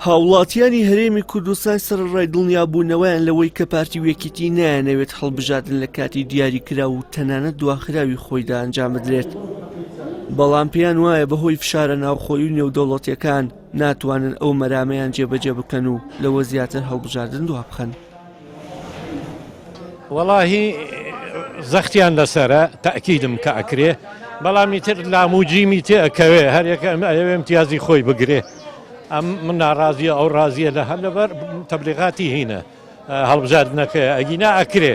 هاوڵاتیانی هەرێمی کوردستان سەرڕای دڵنیابوونەوەیان لەوەی کە پارتی وێکێتی نایانەوێت هەڵبژاردن لە کاتی دیاریکرا و تەنانەت دواخراوی خۆیدا ئەنجام بدرێت. بەڵام پێیان وایە بەهۆی فشارە ناوخۆیی و نێودەوڵەتیەکان ناتوانن ئەو مەرامەیان جێبەجێ بکەن و لەوە زیاتر هەڵبژاردن دوابخەن. وەڵاهی زەختیان لەسرە تەئکیدم کە ئەکرێ، بەڵامی تر لاموجیمی تێ ئەکەوێ هەر یەکەم ئەوێ امتیازی خۆی بگرێ. ئەم من ناڕازیە ئەو ڕازیە لە هەر لەبەر تەبلیغاتی هینە هەڵبژاردنەکە ئەگینا ئەکرێ،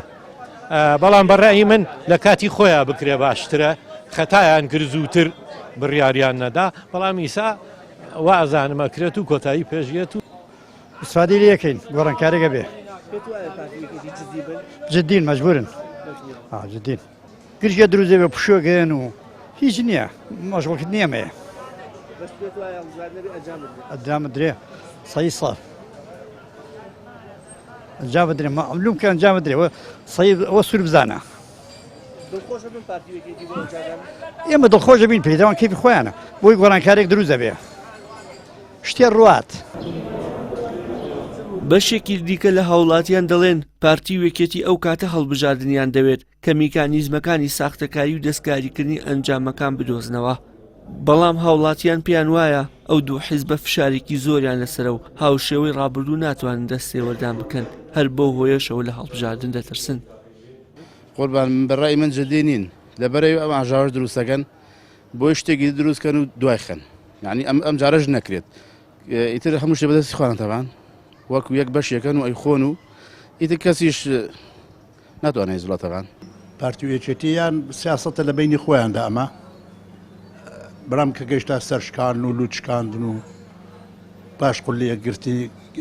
بەڵام بەڕای من لە کاتی خۆیان بکرێ باشترە، خەتایان کرد زووتر بڕیاریان نەدا، بەڵام ئیسا وازانم ئەکرێت و کۆتایی پێشێت و استفادەی لێ یەکەین گۆڕانکارێکە بێ. جددین مەجبورن جددین گرژە دروزێ بە پشۆگەن و هیچ نییە مەشغوڵکرد نییەمەیە ئەنجام بدرێ سەی ساڵ ئەنجام بدرێ معلوم کە ئەنجام بدرێ ئەوە سوور بزانە. ئێمە دڵخۆشە بین پێداوان کەیفی خۆیانە بۆی گۆڕانکارێک دروست دەبێ شتێ ڕوات. بەشێکی دیکە لە هاوڵاتیان دەڵێن پارتی وێکێتی ئەو کاتە هەڵبژاردنیان دەوێت کە میکانیزمەکانی ساختەکاری و دەستکاریکردنی ئەنجامەکان بدۆزنەوە. بەڵام هاوڵاتیان پێیان وایە ئەو دوو حیزبە فشارێکی زۆریان لەسرە و هاوشێوەی ڕابردوو ناتوانن دەستێوەردان بکەن، هەر بەو هۆیەشەوە لە هەڵبژاردن دەترسن. قوربان بەڕای من جددی نین لەبەرەوەی ئەم ئاژاوەش دروستەکەن بۆی شتێکی دروستکەن و دوای خەن، یعنی ئەم جارەش نەکرێت ئیتر هەموو شتێ بەدەستی خۆیان تەوان وەکو یەک بەشێکەن و ئەی خۆن و ئیتر کەسیش ناتوانێت زوڵەتەوان. پارتی وێکێتییان سیاسەتە لە بینی خۆیاندا ئەمە بەڵام کە گەیشتا سەرشکاندن و لوچکاندن و باش قوڵی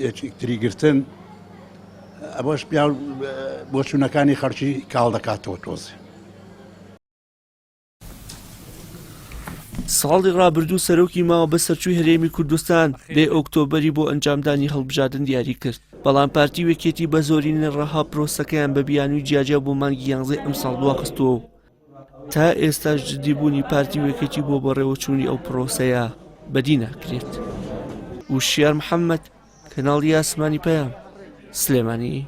یەکتری گرتن ئەوەش بۆ چوونەکانی خەڵکی کاڵ دەکاتەوە تۆزێ. ساڵی ڕابردوو سەرۆکی ماوە بە سەرچووی هەرێمی کوردستان دێ ئۆکتۆبەری بۆ ئەنجامدانی هەڵبژاردن دیاری کرد، بەڵام پارتی وێکێتی بە زۆرینە ڕەها پرۆسەکەیان بە بیانووی جیاجیا بۆ مانگی 11 ئەم ساڵ دواخستووە. تا ئێستاش جددیبوونی پارتی وێکێتی بۆ بەڕێوەچوونی ئەو پرۆسەیە بەدی ناکرێت. وشیار محەممەد، کەناڵی ئاسمانی پەیام، سلێمانی.